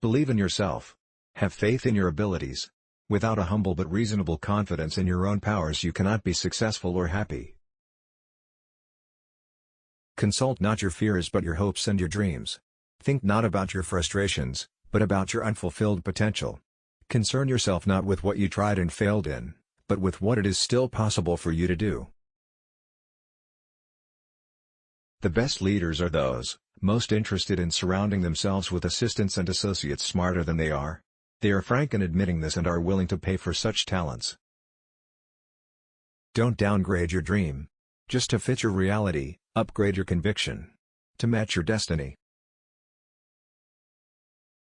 Believe in yourself. Have faith in your abilities. Without a humble but reasonable confidence in your own powers, you cannot be successful or happy. Consult not your fears but your hopes and your dreams. Think not about your frustrations, but about your unfulfilled potential. Concern yourself not with what you tried and failed in, but with what it is still possible for you to do. The best leaders are those most interested in surrounding themselves with assistants and associates smarter than they are. They are frank in admitting this and are willing to pay for such talents. Don't downgrade your dream. Just to fit your reality, upgrade your conviction. To match your destiny.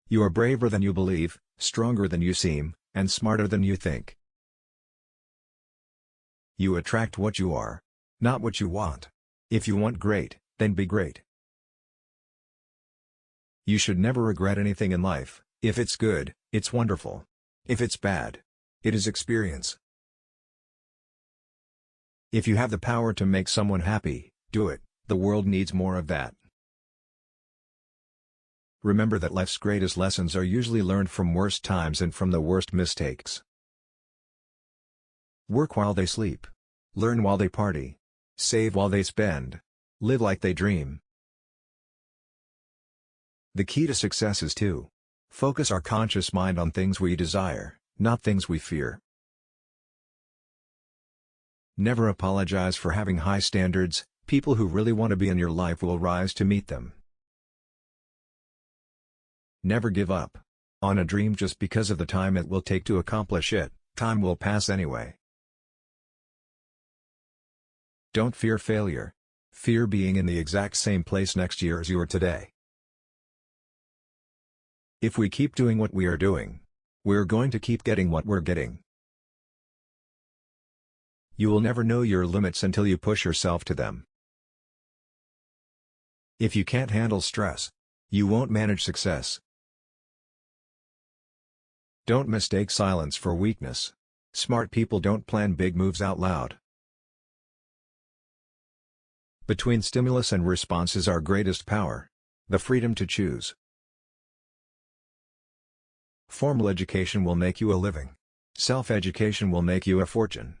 You are braver than you believe, stronger than you seem, and smarter than you think. You attract what you are, not what you want. If you want great, then be great. You should never regret anything in life. If it's good, it's wonderful. If it's bad, it is experience. If you have the power to make someone happy, do it. The world needs more of that. Remember that life's greatest lessons are usually learned from worst times and from the worst mistakes. Work while they sleep. Learn while they party. Save while they spend. Live like they dream. The key to success is to focus our conscious mind on things we desire, not things we fear. Never apologize for having high standards. People who really want to be in your life will rise to meet them. Never give up on a dream just because of the time it will take to accomplish it. Time will pass anyway. Don't fear failure. Fear being in the exact same place next year as you are today. If we keep doing what we are doing, we're going to keep getting what we're getting. You will never know your limits until you push yourself to them. If you can't handle stress, you won't manage success. Don't mistake silence for weakness. Smart people don't plan big moves out loud. Between stimulus and response is our greatest power. The freedom to choose. Formal education will make you a living. Self-education will make you a fortune.